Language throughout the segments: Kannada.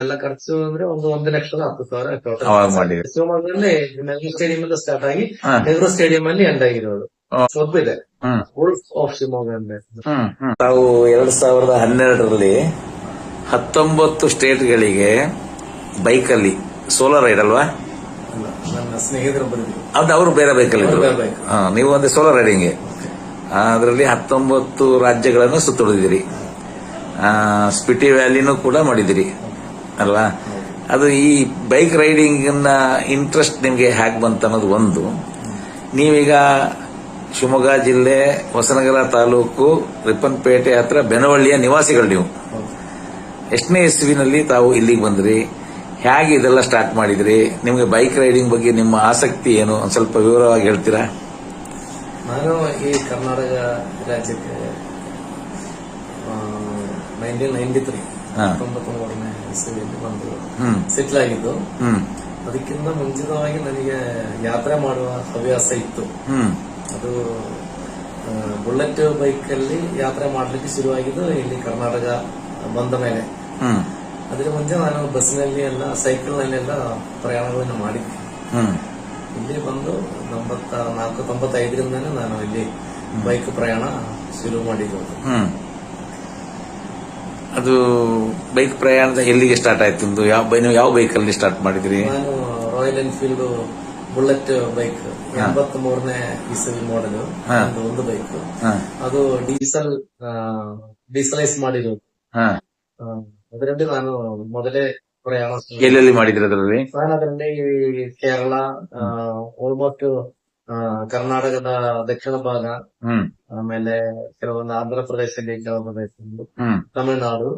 ಎಲ್ಲ ಖರ್ಚು ಅಂದ್ರೆ ಒಂದು 1,10,000 ಟೋಟಲ್ ಅವಾಗ ಮಾಡಿದ್ರಿ. ಶಿವಮೊಗ್ಗದಲ್ಲಿ ನೆಹರು ಸ್ಟೇಡಿಯಂ ಇಂದ ಸ್ಟಾರ್ಟ್ ಆಗಿ ಹಾ. ನೆಹರು ಸ್ಟೇಡಿಯಂ ಅಲ್ಲಿ ಎಂಡ್ ಆಗಿರೋದು. ಕ್ಲಬ್ ಇದೆ ಹ್ಮ್. ವುಲ್ಫ್ ಆಫ್ ಶಿವಮೊಗ್ಗ ಅಂತ. ತಾವು 2012ರಲ್ಲಿ 19 ಸ್ಟೇಟ್ಗಳಿಗೆ ಬೈಕಲ್ಲಿ ಸೋಲಾರ್ ರೈಡ್ ಅಲ್ವಾ? ಅಲ್ಲ, ನನ್ನ ಸ್ನೇಹಿತರು ಬಂದಿದ್ರು. ಅದು ಅವರು ಬೇರೆ ಬೈಕಲ್ಲಿ ಇದ್ರು. ಬೇರೆ bike. ನೀವು ಒಂದು ಸೋಲಾರ್ ರೈಡಿಂಗ್ ಅದರಲ್ಲಿ 19 ರಾಜ್ಯಗಳನ್ನು ಸುತ್ತುಳಿದಿರಿ. ಸ್ಪಿಟಿ ವ್ಯಾಲಿನೂ ಕೂಡ ಮಾಡಿದಿರಿ ಅಲ್ವಾ? ಅದು ಈ ಬೈಕ್ ರೈಡಿಂಗ್ ನ ಇಂಟ್ರೆಸ್ಟ್ ನಿಮ್ಗೆ ಹೇಗೆ ಬಂತ ಅನ್ನೋದು ಒಂದು. ನೀವೀಗ ಶಿವಮೊಗ್ಗ ಜಿಲ್ಲೆ ಹೊಸನಗರ ತಾಲೂಕು ರಿಪ್ಪನ್ಪೇಟೆ ಹತ್ರ ಬೆನವಳ್ಳಿಯ ನಿವಾಸಿಗಳು ನೀವು. ಎಷ್ಟನೇ ಇಸ್ವಿನಲ್ಲಿ ತಾವು ಇಲ್ಲಿಗೆ ಬಂದ್ರಿ? ಹೇಗೆ ಇದೆಲ್ಲ ಸ್ಟಾರ್ಟ್ ಮಾಡಿದ್ರಿ? ನಿಮ್ಗೆ ಬೈಕ್ ರೈಡಿಂಗ್ ಬಗ್ಗೆ ನಿಮ್ಮ ಆಸಕ್ತಿ ಏನು? ಒಂದ್ ಸ್ವಲ್ಪ ವಿವರವಾಗಿ ಹೇಳ್ತೀರಾ? ನಾನು ಈ ಕರ್ನಾಟಕ ರಾಜ್ಯಕ್ಕೆ 1993 1993ನೇ ಇಸ್ವಿಯಲ್ಲಿ ಬಂದು ಸೆಟ್ಲ್ ಆಗಿದ್ದು. ಅದಕ್ಕಿಂತ ಮುಂಚಿತವಾಗಿ ನನಗೆ ಯಾತ್ರೆ ಮಾಡುವ ಹವ್ಯಾಸ ಇತ್ತು. ಅದು ಬುಲೆಟ್ ಬೈಕ್ ಅಲ್ಲಿ ಯಾತ್ರೆ ಮಾಡ್ಲಿಕ್ಕೆ ಶುರುವಾಗಿದ್ದು ಇಲ್ಲಿ ಕರ್ನಾಟಕ ಬಂದ ಮೇಲೆ. ಅದ್ರ ಮುಂಚೆ ನಾನು ಬಸ್ನಲ್ಲಿ ಎಲ್ಲ ಸೈಕಲ್ ನಲ್ಲೆಲ್ಲ ಪ್ರಯಾಣಗಳನ್ನು ಮಾಡಿದ್ದೆ. ಇಲ್ಲಿ ಬಂದು 94-95ರಿಂದಾನೇ ನಾನು ಇಲ್ಲಿ ಬೈಕ್ ಪ್ರಯಾಣ ಶುರು ಮಾಡಿರೋದು. ಅದು ಬೈಕ್ ಪ್ರಯಾಣದ ಎಲ್ಲಿಗೆ ಸ್ಟಾರ್ಟ್ ಆಯ್ತು? ನೀವು ಯಾವ ಬೈಕ್ ಅಲ್ಲಿ ಸ್ಟಾರ್ಟ್ ಮಾಡಿದ್ರಿ? ನಾನು ರಾಯಲ್ ಎನ್ಫೀಲ್ಡ್ ಬುಲೆಟ್ ಬೈಕ್ 83ನೇ ಇಸವಿ ಮಾಡಲು ಒಂದು ಬೈಕ್. ಅದು ಡೀಸಲೈಸ್ ಮಾಡಿರೋದು. ಅದರಲ್ಲಿ ನಾನು ಮೊದಲೇ ಪ್ರಯಾಣ ಎಲ್ಲೆಲ್ಲಿ ಮಾಡಿದ್ರಿ ಅದರಲ್ಲಿ? ನಾನು ಅದರಲ್ಲಿ ಕೇರಳ, ಆಲ್ಮೋಸ್ಟ್ ಕರ್ನಾಟಕದ ದಕ್ಷಿಣ ಭಾಗ, ಆಮೇಲೆ ಕೆಲವೊಂದು ಆಂಧ್ರ ಪ್ರದೇಶದಲ್ಲಿ ಕೆಲವು ಪ್ರದೇಶ, ತಮಿಳುನಾಡು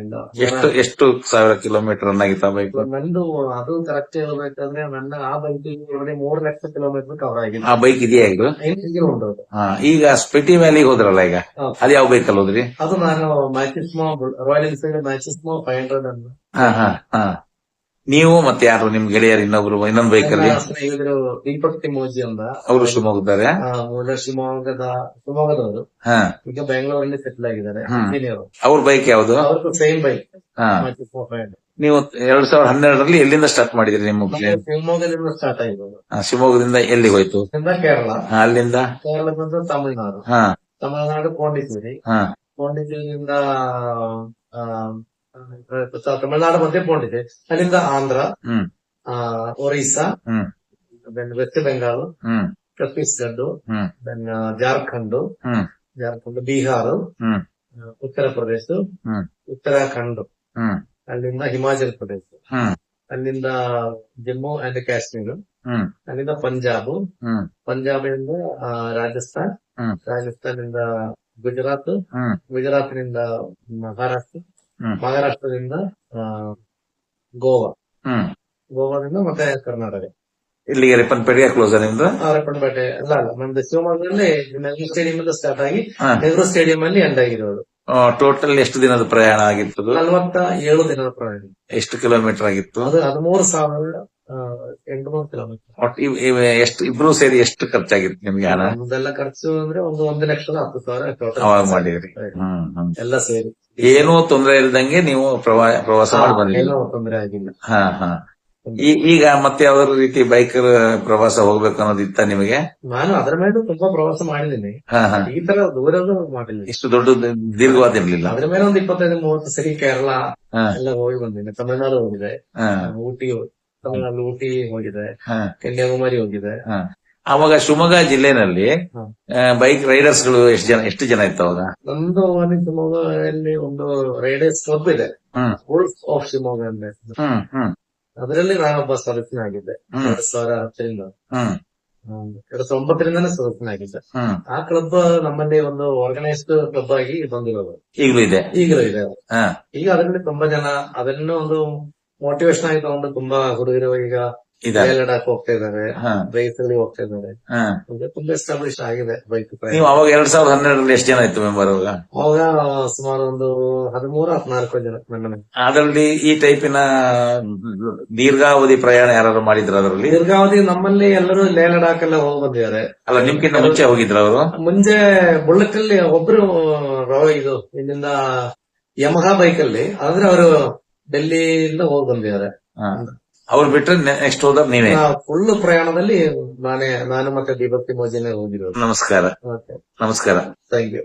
ಎಲ್ಲ. ಎಷ್ಟು ಸಾವಿರ ಕಿಲೋಮೀಟರ್ ರನ್ ಆಗಿತ್ತು ಆ ಬೈಕ್? ನಂದು ಅದು ಕರೆಕ್ಟ್ ಹೇಳ್ಬೇಕಂದ್ರೆ ನನ್ನ ಆ ಬೈಕ್ 3 ಲಕ್ಷ ಕಿಲೋಮೀಟರ್ ಕವರ್ ಆಗಿದೆ. ಆ ಬೈಕ್ ಇದೆಯಾ ಈಗ? ಈಗ ಸ್ಪಿಟಿ ವ್ಯಾಲಿಗೆ ಹೋದ್ರಲ್ಲ ಈಗ, ಅದು ಯಾವ ಬೈಕ್ ಅಲ್ಲಿ ಹೋದ್ರಿ? ಅದು ನಾನು ಮ್ಯಾಕ್ಸಿಸ್ಮೋ ರಾಯಲ್ ಎನ್ಫೀಲ್ಡ್ ಮ್ಯಾಕ್ಸಿಸ್ಮೋ 500 ಅನ್ನು. ನೀವು ಮತ್ತೆ ಯಾರು ನಿಮ್ ಗೆಳೆಯರು ಇನ್ನೊಂದು ಬೈಕ್ ಅಲ್ಲಿ? ಸ್ನೇಹಿತರು ದೀಪಕ್ ತಿಮೋಜಿ ಅಂತ, ಅವರು ಶಿವಮೊಗ್ಗದ್ದಾರೆ. ಶಿವಮೊಗ್ಗದವರು. ಈಗ ಬೆಂಗಳೂರಲ್ಲಿ ಸೆಟ್ಲ್ ಆಗಿದ್ದಾರೆ. ಅವ್ರ ಬೈಕ್ ಯಾವುದು? ಅವ್ರದ್ದು ಸೇಮ್ ಬೈಕ್. ನೀವು 2012ರಲ್ಲಿ ಎಲ್ಲಿಂದ ಸ್ಟಾರ್ಟ್ ಮಾಡಿದ್ರಿ? ನಿಮ್ಮ ಶಿವಮೊಗ್ಗದಿಂದ ಸ್ಟಾರ್ಟ್ ಆಗಿರೋದು. ಶಿವಮೊಗ್ಗದಿಂದ ಎಲ್ಲಿಗೆ ಹೋಯ್ತು? ಕೇರಳ, ಅಲ್ಲಿಂದ ಕೇರಳದಿಂದ ತಮಿಳುನಾಡು, ತಮಿಳುನಾಡು ಪಾಂಡಿಚೇರಿ, ಪಾಂಡಿಚೇರಿಯಿಂದ ತಮಿಳುನಾಡು ಮತ್ತೆ ಪಾಂಡಿಚೇರಿ, ಅಲ್ಲಿಂದ ಆಂಧ್ರ, ಒರಿಸ್ಸಾ, ವೆಸ್ಟ್ ಬೆಂಗಾಲ್, ಛತ್ತೀಸ್ಗಢ, ಜಾರ್ಖಂಡ್, ಬಿಹಾರ, ಉತ್ತರ ಪ್ರದೇಶ, ಉತ್ತರಾಖಂಡ್, ಅಲ್ಲಿಂದ ಹಿಮಾಚಲ ಪ್ರದೇಶ, ಅಲ್ಲಿಂದ ಜಮ್ಮು ಅಂಡ್ ಕಾಶ್ಮೀರ, ಅಲ್ಲಿಂದ ಪಂಜಾಬಿನಿಂದ ರಾಜಸ್ಥಾನ್, ರಾಜಸ್ಥಾನದಿಂದ ಗುಜರಾತ್, ಗುಜರಾತ್ನಿಂದ ಮಹಾರಾಷ್ಟ್ರ, ಮಹಾರಾಷ್ಟ್ರದಿಂದ ಗೋವಾದಿಂದ ಮತ್ತೆ ಕರ್ನಾಟಕ. ಇಲ್ಲಿಗೆ ರಿಪ್ಪನ್ಪೇಟೆ ಕ್ಲೋಸ್ ನಿಮ್ದು? ರಿಪ್ಪನ್ಪೇಟೆ ಅಲ್ಲ, ನಮ್ದು ಶಿವಮೊಗ್ಗದಲ್ಲಿ ನೆಹರು ಸ್ಟೇಡಿಯಂ ಇಂದ ಸ್ಟಾರ್ಟ್ ಆಗಿ ನೆಹರು ಸ್ಟೇಡಿಯಂ ಅಲ್ಲಿ ಎಂಡ್ ಆಗಿರೋದು. ಟೋಟಲ್ ಎಷ್ಟು ದಿನದ ಪ್ರಯಾಣ ಆಗಿತ್ತು? 47 ದಿನದ ಪ್ರಯಾಣ. ಎಷ್ಟು ಕಿಲೋಮೀಟರ್ ಆಗಿತ್ತು? ಅದು 13,800 ಕಿಲೋಮೀಟರ್. ಎಷ್ಟು ಇಬ್ರು ಸೇರಿ ಎಷ್ಟು ಖರ್ಚಾಗಿತ್ತು ನಿಮ್ಗೆ ಹಣ? ನಮ್ದೆಲ್ಲ ಖರ್ಚು ಅಂದ್ರೆ ಒಂದು 1,10,000 ಟೋಟಲ್ ಅವಾಗ ಮಾಡಿದ್ರಿ. ಎಲ್ಲ ಸೇರಿ ಏನೂ ತೊಂದರೆ ಇಲ್ದಂಗೆ ನೀವು ಪ್ರವಾಸ ಮಾಡಿ ಬಂದ್ರಿ? ಏನೋ ತೊಂದರೆ ಆಗಿಲ್ಲ. ಈಗ ಮತ್ತೆ ಯಾವ್ದಾದ್ರು ರೀತಿ ಬೈಕ್ ಪ್ರವಾಸ ಹೋಗ್ಬೇಕು ಅನ್ನೋದಿತ್ತ ನಿಮಗೆ? ನಾನು ಅದರ ಮೇಲೆ ತುಂಬಾ ಪ್ರವಾಸ ಮಾಡಿದ್ದೀನಿ. ಈ ತರ ದೂರದ್ದು ಮಾಡಿಲ್ಲ. ಇಷ್ಟು ದೊಡ್ಡ ದೀರ್ಘವಾದಿರ್ಲಿಲ್ಲ. ಅದ್ರ ಮೇಲೆ ಒಂದು 25-30 ಸರಿ ಕೇರಳ ಎಲ್ಲ ಹೋಗಿ ಬಂದಿದ್ದೀನಿ. ತಮಿಳುನಾಡು ಹೋಗಿದೆ, ತಮಿಳುನಾಡು ಊಟಿ ಹೋಗಿದೆ, ಕನ್ಯಾಕುಮಾರಿ ಹೋಗಿದೆ. ಅವಾಗ ಶಿವಮೊಗ್ಗ ಜಿಲ್ಲೆನಲ್ಲಿ ಬೈಕ್ ರೈಡರ್ಸ್ ಗಳು ಎಷ್ಟು ಜನ ಇತ್ತು ಅವಾಗ? ನಮ್ದು ಶಿವಮೊಗ್ಗದಲ್ಲಿ ಒಂದು ರೈಡರ್ಸ್ ಕ್ಲಬ್ ಇದೆ, ವುಲ್ಫ್ ಆಫ್ ಶಿವಮೊಗ್ಗ ಅಂತ. ಅದರಲ್ಲಿ ನಾನೊಬ್ಬ ಸದಸ್ಯನಾಗಿದ್ದೆ 2010ರಿಂದ. 2009ರಿಂದನೇ ಸದಸ್ಯನಾಗಿದ್ದೆ. ಆ ಕ್ಲಬ್ ನಮ್ಮಲ್ಲಿ ಒಂದು ಆರ್ಗನೈಸ್ಡ್ ಕ್ಲಬ್ ಆಗಿ ಬಂದಿರೋದು. ಈಗಲೂ ಇದೆ. ಈಗ ಅದರಲ್ಲಿ ತುಂಬಾ ಜನ ಅದನ್ನು ಒಂದು ಮೋಟಿವೇಶನ್ ಆಗಿ ತಗೊಂಡು ತುಂಬಾ ಹುಡುಗರು ಈಗ ಲಡಾಖ್ ಹೋಗ್ತಾ ಇದ್ದಾರೆ, ಬೈಕ್ ಅಲ್ಲಿ ಹೋಗ್ತಾ ಇದ್ದಾರೆ. ತುಂಬಾ ಎಸ್ಟಾಬ್ಲಿಷ್ ಆಗಿದೆ ಬೈಕ್. ನೀವು ಅವಾಗ 2012ರಲ್ಲಿ ಎಷ್ಟು ಜನ ಇತ್ತು ಮೆಂಬರ್? ಅವಾಗ ಸುಮಾರು ಒಂದು 13-14 ಜನ. ಅದರಲ್ಲಿ ಈ ಟೈಪಿನ ದೀರ್ಘಾವಧಿ ಪ್ರಯಾಣ ಯಾರು ಮಾಡಿದ್ರ? ಅದರಲ್ಲಿ ದೀರ್ಘಾವಧಿ ನಮ್ಮಲ್ಲಿ ಎಲ್ಲರೂ ಲೇ ಲಡಾಖ್ ಎಲ್ಲ ಹೋಗಿ ಬಂದಿದ್ದಾರೆ. ಅಲ್ಲ, ನಿಮ್ಗಿಂತ ಮುಂಚೆ ಹೋಗಿದ್ರ ಅವರು? ಮುಂಚೆ ಬುಲೆಟ್ ಅಲ್ಲಿ ಒಬ್ರು ಇಲ್ಲಿಂದ ಯಮಹಾ ಬೈಕ್ ಅಲ್ಲಿ, ಆದ್ರೆ ಅವರು ಡೆಲ್ಲಿಯಿಂದ ಹೋಗಿ ಬಂದಿದ್ದಾರೆ. ಅವ್ರು ಬಿಟ್ರೆ ನೆಕ್ಸ್ಟ್ ಹೋದ ನೀವೇ? ಫುಲ್ ಪ್ರಯಾಣದಲ್ಲಿ ನಾನು ಮತ್ತೆ ದೀಪಕ್ ಮೋಜಿನೇ ಹೋಗಿರೋದು. ನಮಸ್ಕಾರ. ಓಕೆ, ನಮಸ್ಕಾರ. Thank you.